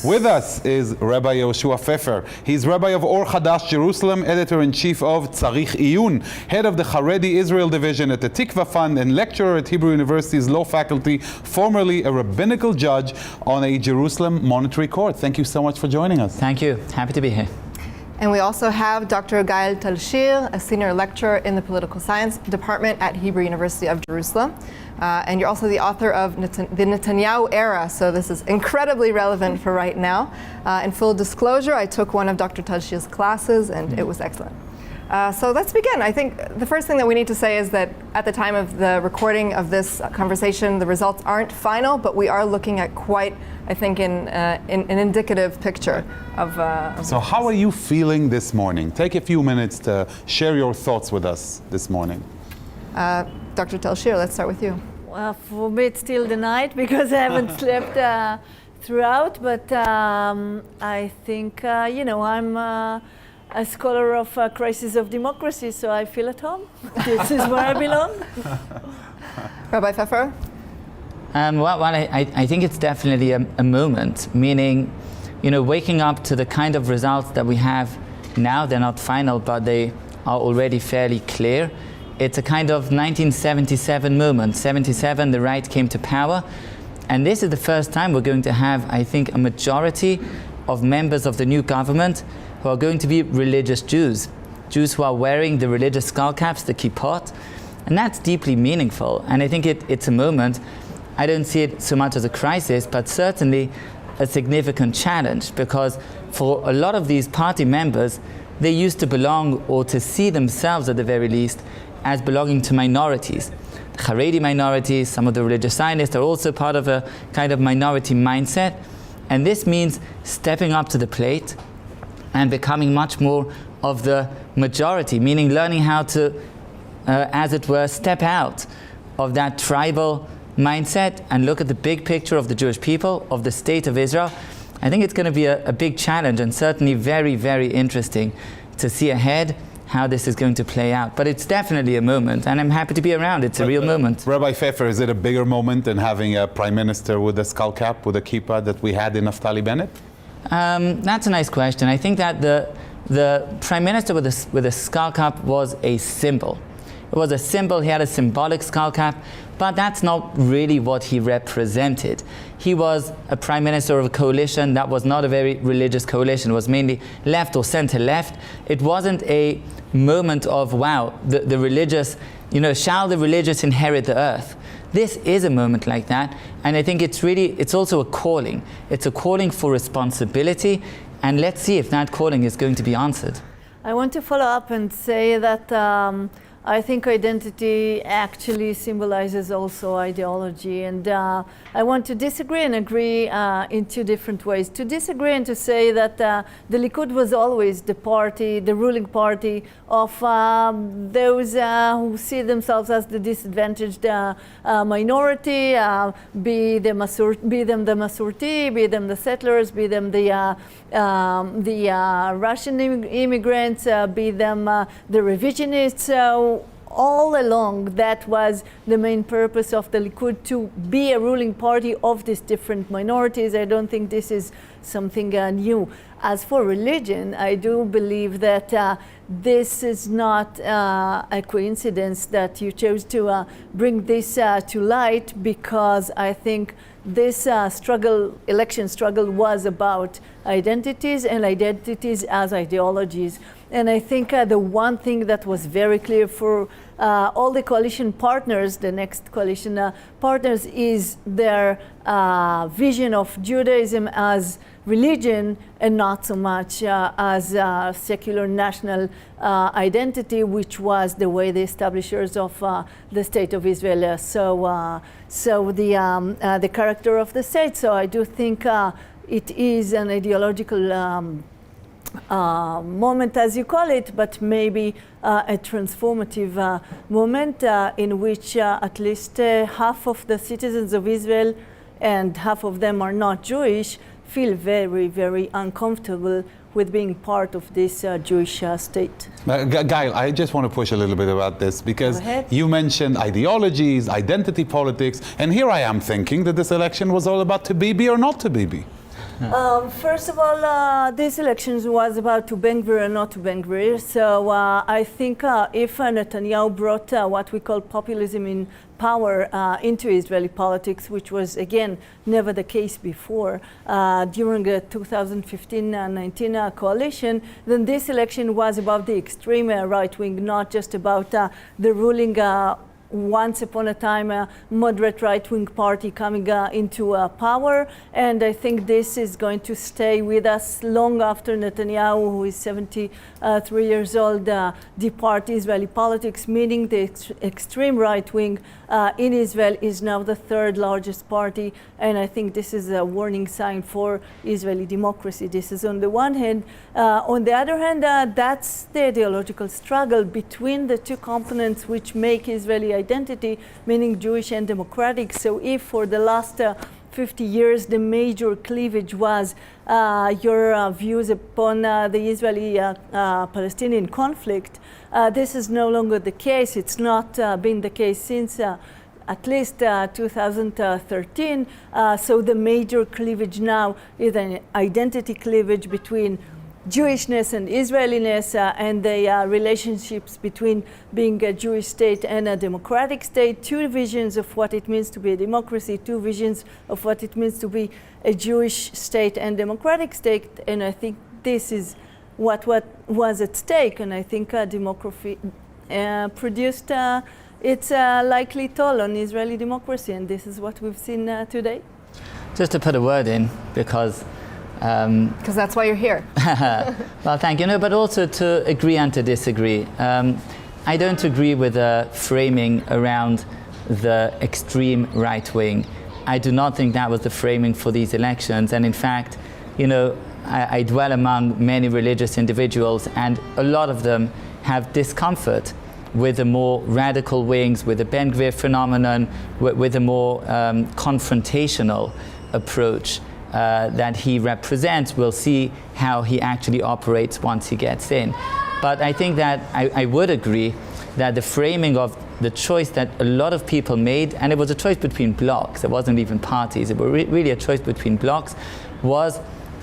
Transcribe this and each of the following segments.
With us is Rabbi Yehoshua Pfeffer. He's Rabbi of Or Chadash Jerusalem, editor-in-chief of Tzarich Iyun, head of the Haredi Israel division at the Tikva Fund, and lecturer at Hebrew University's law faculty, formerly a rabbinical judge on a Jerusalem monetary court. Thank you so much for joining us. Thank you. Happy to be here. And we also have Dr. Gayil Talshir, a senior lecturer in the political science department at Hebrew University of Jerusalem. And you're also the author of the Netanyahu era, so this is incredibly relevant for right now. In full disclosure, I took one of Dr. Talshir's classes, and it was excellent. So let's begin. I think the first thing that we need to say is that at the time of the recording of this conversation, the results aren't final, but we are looking at quite, I think, an indicative picture of. So how are you feeling this morning? Take a few minutes to share your thoughts with us this morning. Dr. Talshir, let's start with you. Well, for me it's still the night because I haven't slept throughout, but I think, I'm a scholar of crisis of democracy, so I feel at home. This is where I belong. Rabbi Pfeffer? I think it's definitely a moment, meaning, waking up to the kind of results that we have now. They're not final, but they are already fairly clear. It's a kind of 1977 moment. 77, the right came to power. And this is the first time we're going to have, I think, a majority of members of the new government who are going to be religious Jews. Jews who are wearing the religious skull caps, the kippot. And that's deeply meaningful. And I think it's a moment. I don't see it so much as a crisis, but certainly a significant challenge, because for a lot of these party members, they used to belong, or to see themselves at the very least, as belonging to minorities. The Haredi minorities, some of the religious Zionists are also part of a kind of minority mindset. And this means stepping up to the plate and becoming much more of the majority, meaning learning how to, as it were, step out of that tribal mindset and look at the big picture of the Jewish people, of the state of Israel. I think it's going to be a big challenge, and certainly very, very interesting to see ahead how this is going to play out. But it's definitely a moment, and I'm happy to be around. It's a real moment. Rabbi Pfeffer, is it a bigger moment than having a prime minister with a skull cap, with a kippah, that we had in Naftali Bennett? That's a nice question. I think that the prime minister with a skull cap was a symbol. It was a symbol. He had a symbolic skull cap, but that's not really what he represented. He was a prime minister of a coalition that was not a very religious coalition. It was mainly left or center left. It wasn't a moment of, wow, the religious, shall the religious inherit the earth? This is a moment like that, and I think it's also a calling. It's a calling for responsibility, and let's see if that calling is going to be answered. I want to follow up and say that I think identity actually symbolizes also ideology, and I want to disagree and agree in two different ways. To disagree and to say that the Likud was always the party, the ruling party of those who see themselves as the disadvantaged minority, be them the Masurti, be them the settlers, be them the Russian immigrants, be them the revisionists. So all along, that was the main purpose of the Likud, to be a ruling party of these different minorities. I don't think this is something new. As for religion, I do believe that this is not a coincidence that you chose to bring this to light, because I think this election struggle was about identities, and identities as ideologies. And I think the one thing that was very clear for all the coalition partners, the next coalition partners, is their vision of Judaism as religion and not so much as a secular national identity, which was the way the establishers of the State of Israel so the character of the state. So I do think it is an ideological moment, as you call it, but maybe a transformative moment in which at least half of the citizens of Israel, and half of them are not Jewish, feel very, very uncomfortable with being part of this Jewish state. Gayil, I just want to push a little bit about this, because you mentioned ideologies, identity politics, and here I am thinking that this election was all about to Bibi or not to Bibi. First of all, this election was about to Ben-Gvir and not to Ben-Gvir. So I think if Netanyahu brought what we call populism in power into Israeli politics, which was, again, never the case before, during the 2015-19 coalition, then this election was about the extreme right wing, not just about the ruling once upon a time moderate right-wing party coming into power, and I think this is going to stay with us long after Netanyahu, who is 73 years old, depart Israeli politics, meaning the extreme right-wing in Israel is now the third largest party, and I think this is a warning sign for Israeli democracy. This is on the one hand. On the other hand, that's the ideological struggle between the two components which make Israeli identity, meaning Jewish and democratic. So if for the last 50 years the major cleavage was your views upon the Israeli-Palestinian conflict, this is no longer the case. It's not been the case since at least 2013. So the major cleavage now is an identity cleavage between Jewishness and Israeliness, and the relationships between being a Jewish state and a democratic state, two visions of what it means to be a democracy, two visions of what it means to be a Jewish state and democratic state, and I think this is what was at stake, and I think democracy produced its likely toll on Israeli democracy, and this is what we've seen today. Just to put a word in, because that's why you're here. well, thank you. No, but also to agree and to disagree. I don't agree with the framing around the extreme right wing. I do not think that was the framing for these elections. And in fact, I dwell among many religious individuals, and a lot of them have discomfort with the more radical wings, with the Ben-Gvir phenomenon, with a more confrontational approach that he represents. We'll see how he actually operates once he gets in. But I think that I would agree that the framing of the choice that a lot of people made, and it was a choice between blocs, it wasn't even parties, it was really a choice between blocs, was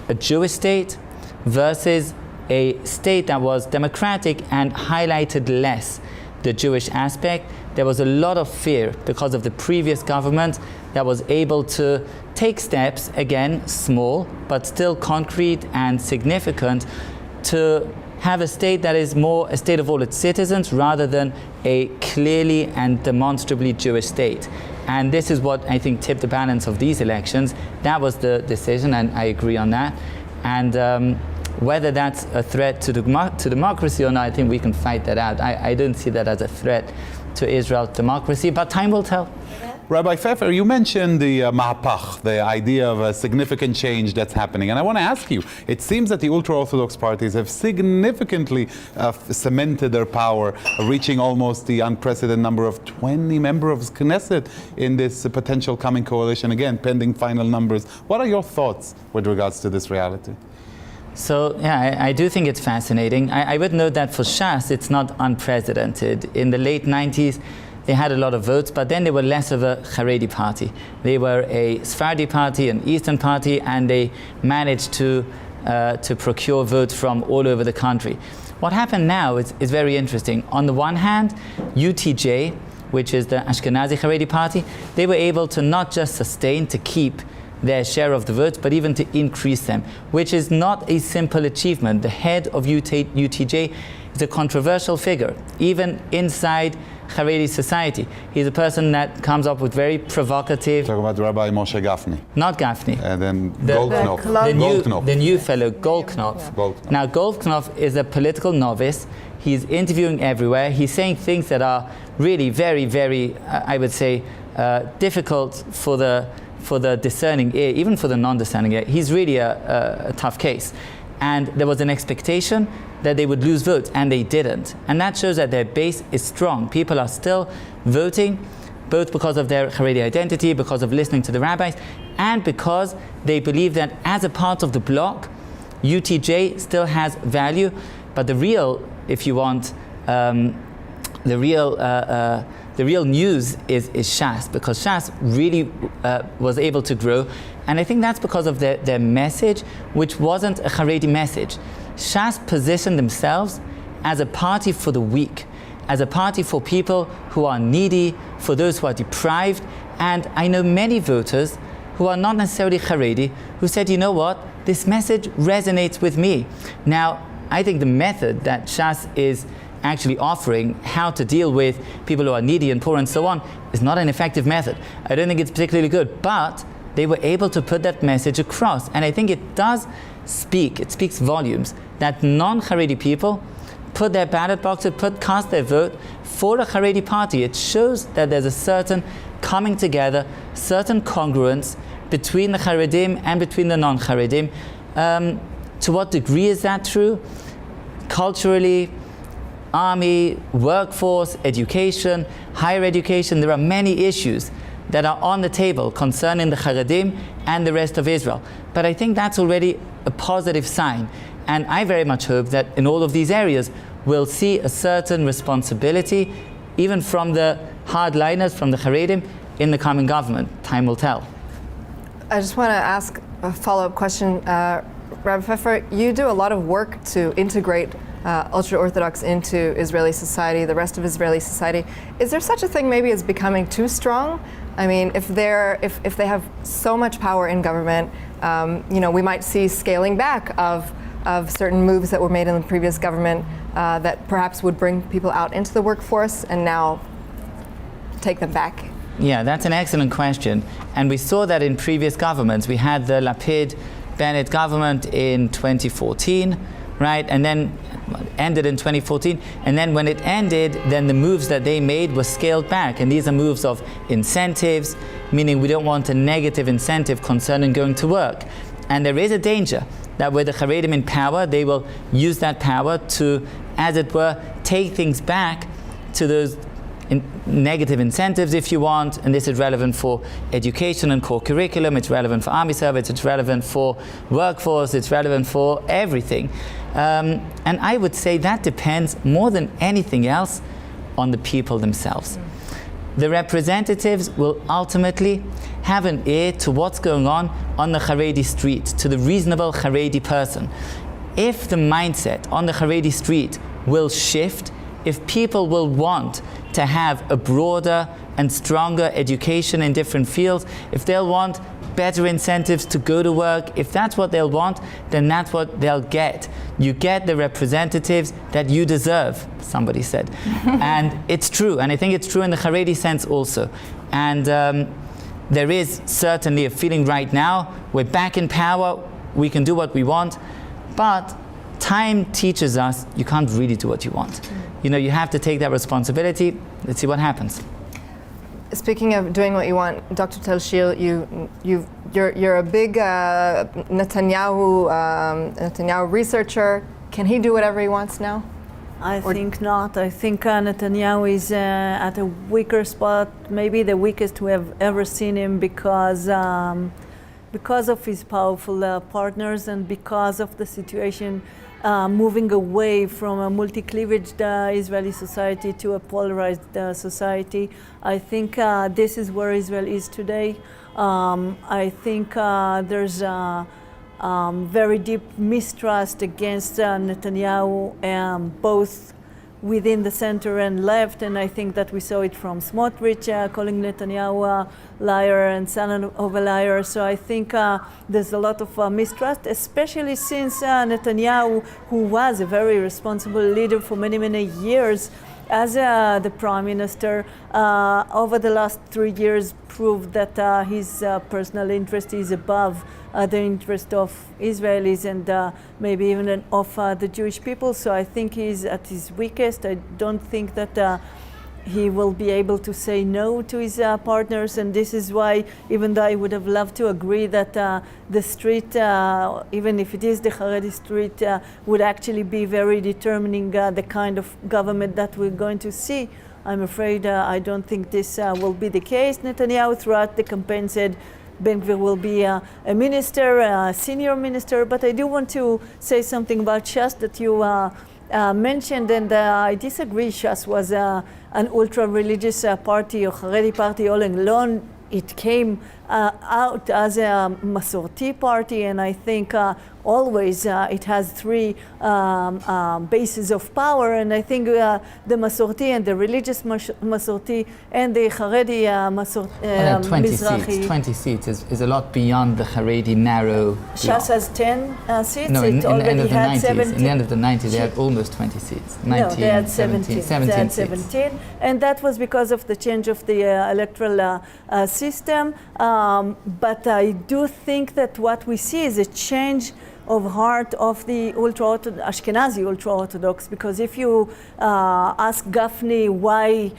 a Jewish state versus a state that was democratic and highlighted less the Jewish aspect. There was a lot of fear because of the previous government that was able to take steps, again, small, but still concrete and significant, to have a state that is more a state of all its citizens rather than a clearly and demonstrably Jewish state. And this is what I think tipped the balance of these elections. That was the decision, and I agree on that. And whether that's a threat to democracy or not, I think we can fight that out. I don't see that as a threat to Israel's democracy, but time will tell. Rabbi Pfeffer, you mentioned the mahapach, the idea of a significant change that's happening. And I want to ask you, it seems that the ultra-Orthodox parties have significantly cemented their power, reaching almost the unprecedented number of 20 members of Knesset in this potential coming coalition, again, pending final numbers. What are your thoughts with regards to this reality? So, yeah, I do think it's fascinating. I would note that for Shas, it's not unprecedented. In the late 90s, they had a lot of votes, but then they were less of a Haredi party. They were a Sephardi party, an Eastern party, and they managed to procure votes from all over the country. What happened now is very interesting. On the one hand, UTJ, which is the Ashkenazi Haredi party, they were able to not just sustain, to keep their share of the votes, but even to increase them, which is not a simple achievement. The head of UTJ is a controversial figure, even inside Haredi society. He's a person that comes up with very provocative... Talk about Rabbi Moshe Gafni. Not Gafni. And then Goldknopf. The new fellow, Goldknopf. Goldknopf. Now, Goldknopf is a political novice. He's interviewing everywhere. He's saying things that are really very, very, I would say, difficult for the discerning ear, even for the non-discerning ear. He's really a tough case. And there was an expectation that they would lose votes, and they didn't. And that shows that their base is strong. People are still voting, both because of their Haredi identity, because of listening to the rabbis, and because they believe that as a part of the bloc, UTJ still has value. But the real, if you want, the real the real news is Shas, because Shas really was able to grow. And I think that's because of their message, which wasn't a Haredi message. Shas positioned themselves as a party for the weak, as a party for people who are needy, for those who are deprived. And I know many voters who are not necessarily Haredi who said, you know what, this message resonates with me. Now, I think the method that Shas is actually offering, how to deal with people who are needy and poor and so on, is not an effective method. I don't think it's particularly good, but they were able to put that message across. And I think it does speak, it speaks volumes, that non-Haredi people put their ballot boxes, cast their vote for a Haredi party. It shows that there's a certain coming together, certain congruence between the Haredim and between the non-Haredim. To what degree is that true? Culturally, army, workforce, education, higher education, there are many issues that are on the table concerning the Haredim and the rest of Israel. But I think that's already a positive sign. And I very much hope that in all of these areas, we'll see a certain responsibility, even from the hardliners, from the Haredim, in the coming government. Time will tell. I just want to ask a follow-up question. Rabbi Pfeffer, you do a lot of work to integrate ultra-Orthodox into Israeli society, the rest of Israeli society. Is there such a thing maybe as becoming too strong? I mean, if they have so much power in government, we might see scaling back of certain moves that were made in the previous government that perhaps would bring people out into the workforce and now take them back. Yeah, that's an excellent question. And we saw that in previous governments. We had the Lapid-Bennett government in 2014, right? And then ended in 2014. And then when it ended, then the moves that they made were scaled back. And these are moves of incentives, meaning we don't want a negative incentive concerning going to work. And there is a danger that with the Haredim in power, they will use that power to, as it were, take things back to those negative incentives, if you want. And this is relevant for education and core curriculum, it's relevant for army service, it's relevant for workforce, it's relevant for everything. And I would say that depends more than anything else on the people themselves. The representatives will ultimately have an ear to what's going on the Haredi street, to the reasonable Haredi person. If the mindset on the Haredi street will shift, if people will want to have a broader and stronger education in different fields, if they'll want better incentives to go to work, if that's what they'll want, then that's what they'll get. You get the representatives that you deserve, somebody said. And it's true, and I think it's true in the Haredi sense also. And there is certainly a feeling right now, we're back in power, we can do what we want, but time teaches us you can't really do what you want. You have to take that responsibility. Let's see what happens. Speaking of doing what you want, Dr. Talshir, you're a big Netanyahu researcher. Can he do whatever he wants now? I think not. I think Netanyahu is at a weaker spot, maybe the weakest we have ever seen him, because of his powerful partners and because of the situation moving away from a multi-cleavage Israeli society to a polarized society. I think this is where Israel is today. I think there's very deep mistrust against Netanyahu, both within the center and left, and I think that we saw it from Smotrich calling Netanyahu a liar and son of a liar. So I think there's a lot of mistrust, especially since Netanyahu, who was a very responsible leader for many, many years as the prime minister, over the last 3 years proved that his personal interest is above the interest of Israelis and maybe even of the Jewish people. So I think he's at his weakest. I don't think that he will be able to say no to his partners, and this is why, even though I would have loved to agree that the street, even if it is the Haredi street, would actually be very determining the kind of government that we're going to see, I'm afraid I don't think this will be the case. Netanyahu throughout the campaign said Ben-Gvir will be a minister, a senior minister, but I do want to say something about Shas that you mentioned, and I disagree. Shas was an ultra-religious party or Haredi party all along. It came out as a Masorti party, and I think always it has three bases of power, and I think the Masorti and the religious Masorti and the Haredi 20 Mizrahi. seats. 20 seats is a lot beyond the Haredi narrow Shas bloc. has 10 seats. No, it in the end of the had 90s. 17. In the end of the 90s, they had almost 20 seats. 19, No, they had 17. 17 They had seats. 17, and that was because of the change of the electoral system. But I do think that what we see is a change of heart of the Ashkenazi ultra-Orthodox, because if you ask Gafni why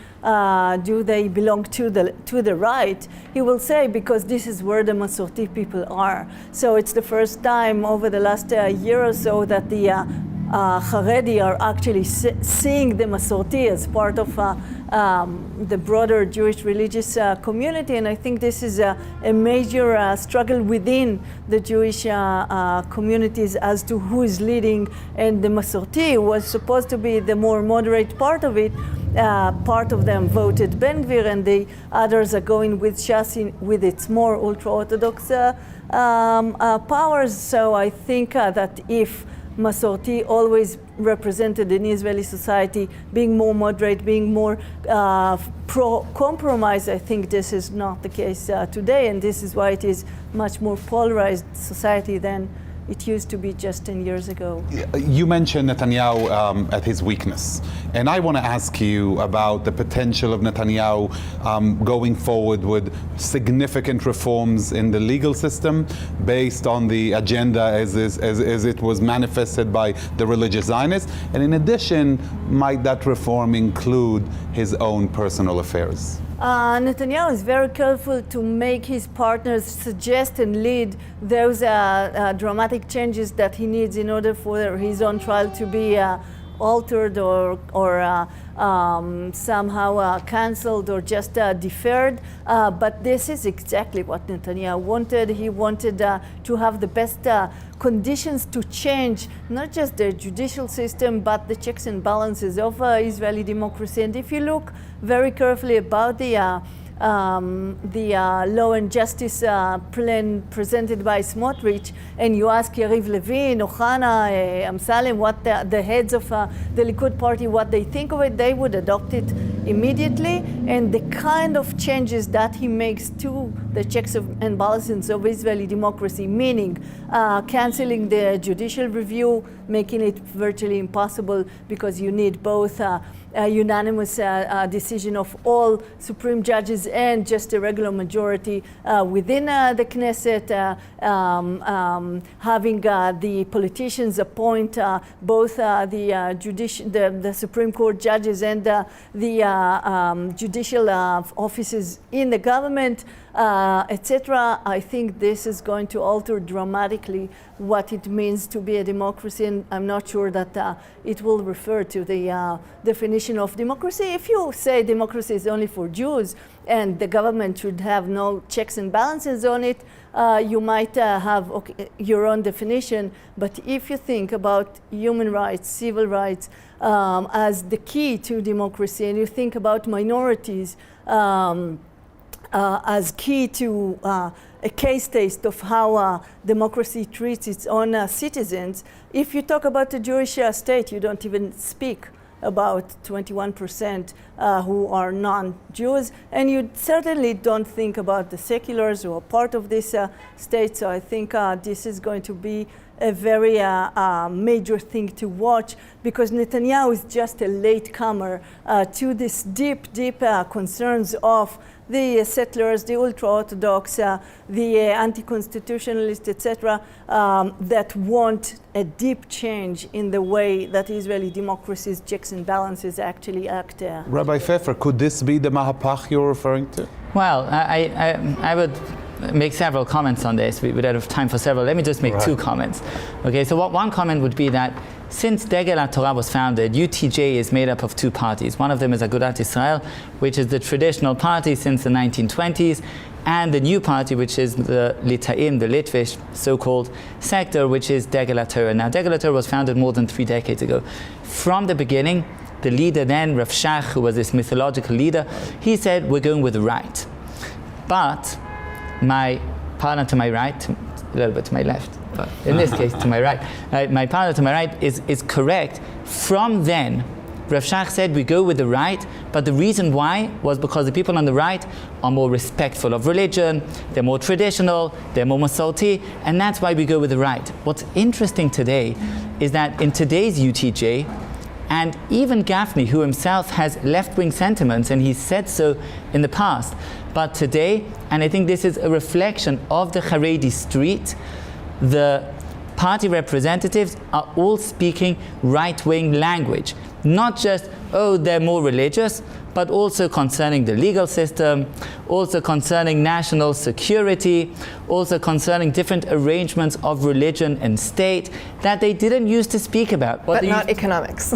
do they belong to the right, he will say because this is where the Masorti people are. So it's the first time over the last year or so that the Haredi are actually seeing the Masorti as part of the broader Jewish religious community, and I think this is a major struggle within the Jewish communities as to who is leading, and the Masorti was supposed to be the more moderate part of it. Part of them voted Ben Gvir, and the others are going with Shas with its more ultra-Orthodox powers. So I think that if Masorti always represented in Israeli society being more moderate, being more pro-compromise, I think this is not the case today, and this is why it is much more polarized society than it used to be just 10 years ago. You mentioned Netanyahu at his weakness, and I want to ask you about the potential of Netanyahu going forward with significant reforms in the legal system based on the agenda as it was manifested by the religious Zionists, and in addition, might that reform include his own personal affairs? Netanyahu is very careful to make his partners suggest and lead those dramatic changes that he needs in order for his own trial to be altered or somehow cancelled or just deferred. But this is exactly what Netanyahu wanted. He wanted to have the best conditions to change not just the judicial system but the checks and balances of Israeli democracy. And if you look very carefully about the law and justice plan presented by Smotrich, and you ask Yariv Levin, Ochana, Amsalem, what the heads of the Likud party, what they think of it, they would adopt it immediately. And the kind of changes that he makes to the checks and balances of Israeli democracy, meaning canceling the judicial review, making it virtually impossible because you need both a unanimous decision of all Supreme judges and just a regular majority within the Knesset, having the politicians appoint both the Supreme Court judges and the judicial offices in the government, etc. I think this is going to alter dramatically what it means to be a democracy, and I'm not sure that it will refer to the definition of democracy. If you say democracy is only for Jews and the government should have no checks and balances on it, you might have your own definition. But if you think about human rights, civil rights as the key to democracy, and you think about minorities as key to a case taste of how democracy treats its own citizens. If you talk about the Jewish state, you don't even speak about 21% who are non-Jews, and you certainly don't think about the seculars who are part of this state. So I think this is going to be a very major thing to watch, because Netanyahu is just a latecomer to this deep concerns of the settlers, the ultra-Orthodox, the anti-constitutionalists, etc., that want a deep change in the way that Israeli democracy's checks and balances actually act. Rabbi Pfeffer, could this be the Mahapach you're referring to? Well, I would make several comments on this. We would have time for several. Let me just make two comments. Okay, so one comment would be that since Gayil Talshir was founded, UTJ is made up of two parties. One of them is Agudat Israel, which is the traditional party since the 1920s, and the new party, which is the Lita'im, the Litvish so-called sector, which is Gayil Talshir. Now, Gayil Talshir was founded more than 3 decades ago. From the beginning, the leader then, Rav Shach, who was this mythological leader, he said, we're going with the right. But my partner to my right, a little bit to my left, but in this case, to my right, my partner to my right is correct. From then, Rav Shach said we go with the right, but the reason why was because the people on the right are more respectful of religion, they're more traditional, they're more masorti, and that's why we go with the right. What's interesting today is that in today's UTJ, and even Gafni, who himself has left-wing sentiments, and he's said so in the past, but today, and I think this is a reflection of the Haredi street, the party representatives are all speaking right-wing language. Not just, oh, they're more religious, but also concerning the legal system, also concerning national security, also concerning different arrangements of religion and state that they didn't used to speak about. But not economics.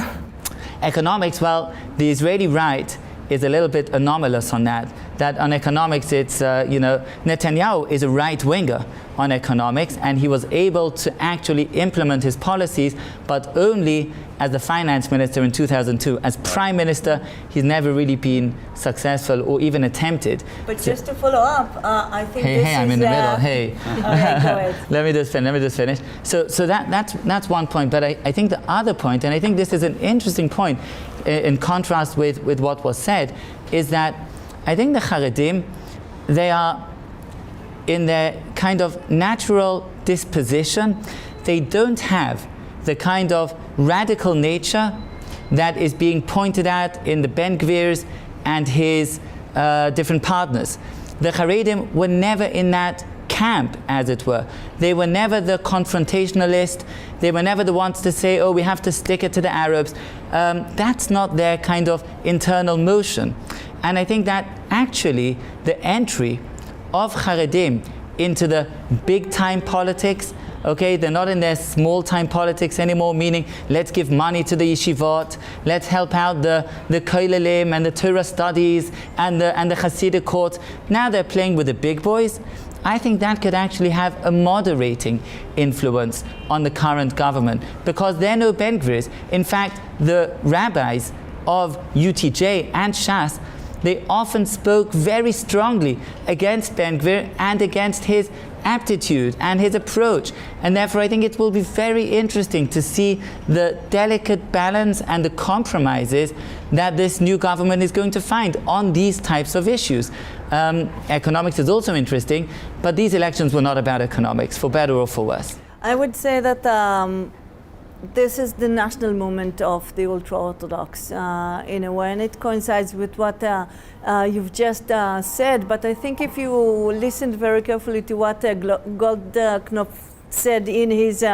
Economics, well, the Israeli right is a little bit anomalous on that. That on economics, it's, Netanyahu is a right-winger on economics, and he was able to actually implement his policies, but only as the finance minister in 2002. As prime minister, he's never really been successful or even attempted. But just to follow up, I think hey, I'm in the middle. Hey, okay, go ahead. Let me just finish. So that's one point. But I think the other point, and I think this is an interesting point, in contrast with what was said, is that I think the Haredim, they are in their kind of natural disposition, they don't have the kind of radical nature that is being pointed at in the Ben Gvirs and his different partners. The Haredim were never in that camp, as it were. They were never the confrontationalist. They were never the ones to say, oh, we have to stick it to the Arabs. That's not their kind of internal motion. And I think that actually the entry of Haredim into the big-time politics, okay, they're not in their small-time politics anymore, meaning let's give money to the yeshivot, let's help out the koilelim and the Torah studies and the Hasidic court. Now they're playing with the big boys. I think that could actually have a moderating influence on the current government, because there are no Ben Gvirs. In fact, the rabbis of UTJ and Shas, they often spoke very strongly against Ben Gvir and against his aptitude and his approach. And therefore, I think it will be very interesting to see the delicate balance and the compromises that this new government is going to find on these types of issues. Economics is also interesting, but these elections were not about economics, for better or for worse. I would say that this is the national moment of the ultra-Orthodox in a way, and it coincides with what you've just said. But I think if you listened very carefully to what Goldknopf said in his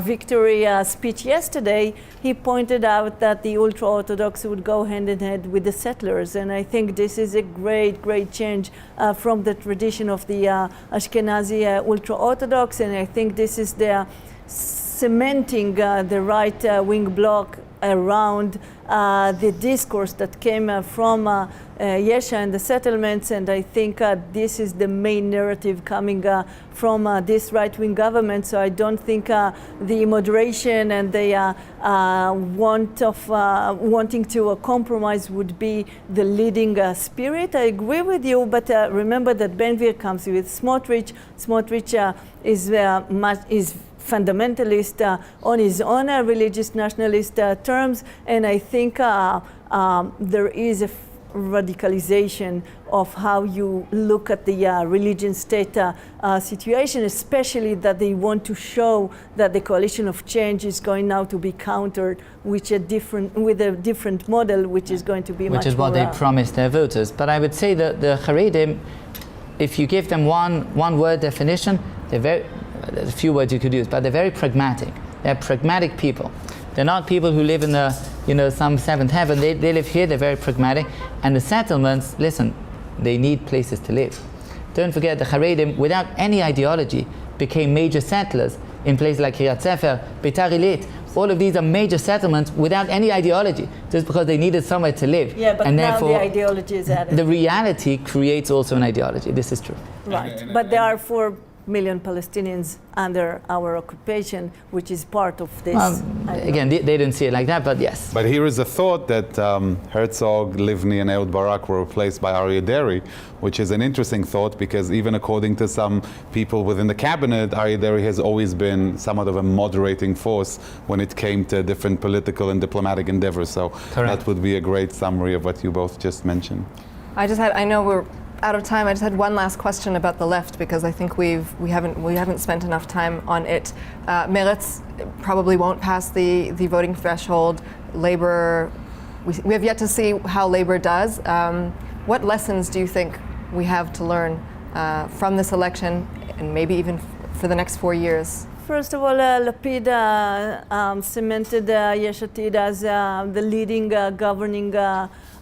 victory speech yesterday, he pointed out that the ultra-Orthodox would go hand in hand with the settlers, and I think this is a great change from the tradition of the Ashkenazi ultra-Orthodox, and I think this is the cementing the right-wing bloc around the discourse that came from Yesha and the settlements, and I think this is the main narrative coming from this right-wing government. So I don't think the moderation and the wanting to compromise would be the leading spirit. I agree with you, but remember that Ben Gvir comes with Smotrich. Smotrich is fundamentalist on his own religious nationalist terms, and I think there is a radicalization of how you look at the religion state situation, especially that they want to show that the coalition of change is going now to be countered with a different model, which is going to be which is what they promised their voters. But I would say that the Haredim, if you give them one word definition, there's a few words you could use, but they're very pragmatic. They're pragmatic people. They're not people who live in some seventh heaven. They live here, they're very pragmatic. And the settlements, listen, they need places to live. Don't forget, the Haredim, without any ideology, became major settlers in places like Kiryat Sefer, Beitar Illit, all of these are major settlements without any ideology, just because they needed somewhere to live. Yeah, but and now therefore, the ideology is added. the reality creates also an ideology. This is true. Right, but there are 4 million Palestinians under our occupation, which is part of this. Again, they don't see it like that, but yes. But here is a thought that Herzog, Livni, and Ehud Barak were replaced by Aryeh Deri, which is an interesting thought because even according to some people within the cabinet, Aryeh Deri has always been somewhat of a moderating force when it came to different political and diplomatic endeavors. So that would be a great summary of what you both just mentioned. I know we're out of time. I just had one last question about the left because I think we haven't spent enough time on it. Meretz probably won't pass the voting threshold. Labor, we have yet to see how Labor does. What lessons do you think we have to learn from this election and maybe even for the next 4 years? First of all, Lapid cemented Yesh Atid as the leading governing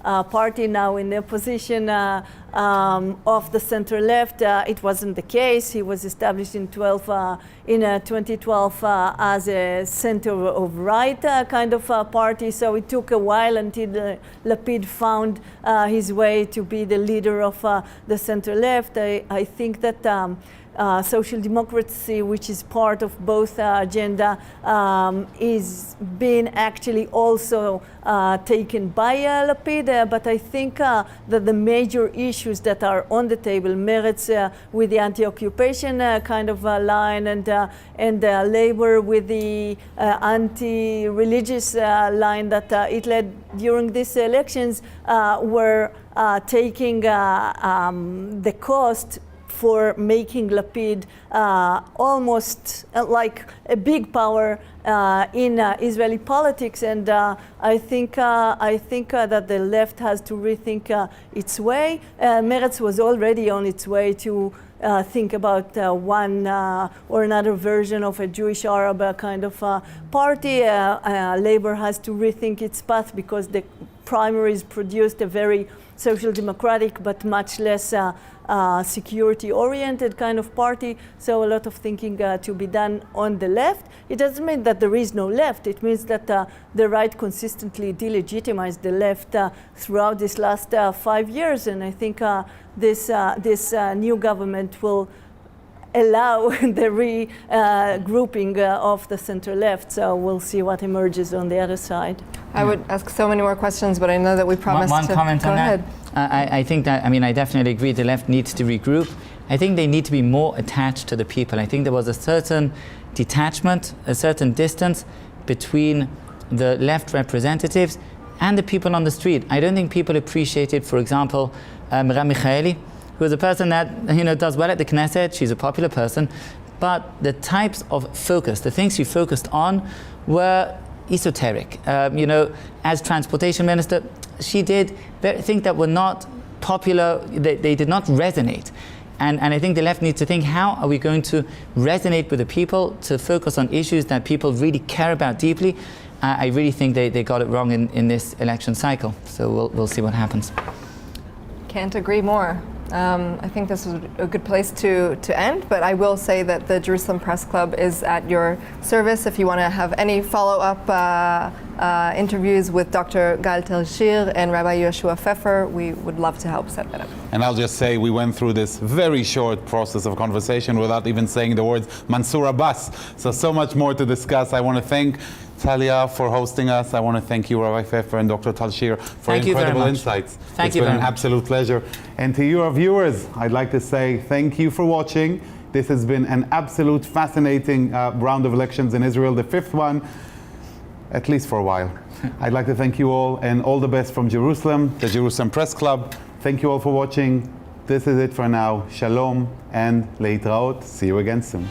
party now in the position of the center left. It wasn't the case. He was established in 2012 as a center of right kind of party. So it took a while until Lapid found his way to be the leader of the center left. I think that social democracy, which is part of both agenda, is being actually also taken by Lapid. But I think that the major issues that are on the table, Meretz with the anti-occupation kind of line, and Labor with the anti-religious line that it led during these elections, were taking the cost for making Lapid almost like a big power in Israeli politics, and I think that the left has to rethink its way. Meretz was already on its way to think about one or another version of a Jewish Arab kind of party. Labor has to rethink its path because the primaries produced a very social democratic but much less security-oriented kind of party, so a lot of thinking to be done on the left. It doesn't mean that there is no left. It means that the right consistently delegitimized the left throughout this last 5 years, and I think this new government will allow the regrouping of the center-left, so we'll see what emerges on the other side. I would ask so many more questions, but I know that we promised one to comment go on ahead. that. I think that, I definitely agree the left needs to regroup. I think they need to be more attached to the people. I think there was a certain detachment, a certain distance between the left representatives and the people on the street. I don't think people appreciated, for example, Merav Michaeli, who is a person that does well at the Knesset. She's a popular person, but the types of focus, the things she focused on, were esoteric. As transportation minister, she did things that were not popular. They did not resonate. And I think the left needs to think, how are we going to resonate with the people to focus on issues that people really care about deeply? I really think they got it wrong in this election cycle. So we'll see what happens. Can't agree more. I think this is a good place to end, but I will say that the Jerusalem Press Club is at your service if you want to have any follow-up interviews with Dr. Gayil Talshir and Rabbi Yehoshua Pfeffer. We would love to help set that up. And I'll just say we went through this very short process of conversation without even saying the words Mansour Abbas. So much more to discuss. I want to thank Talia for hosting us. I want to thank you, Rabbi Pfeffer and Dr. Talshir, for incredible insights. Thank you very much. It's been an absolute pleasure. And to you, our viewers, I'd like to say thank you for watching. This has been an absolute fascinating round of elections in Israel, the 5th one, at least for a while. I'd like to thank you all, and all the best from Jerusalem, the Jerusalem Press Club. Thank you all for watching. This is it for now. Shalom and leitraot. See you again soon.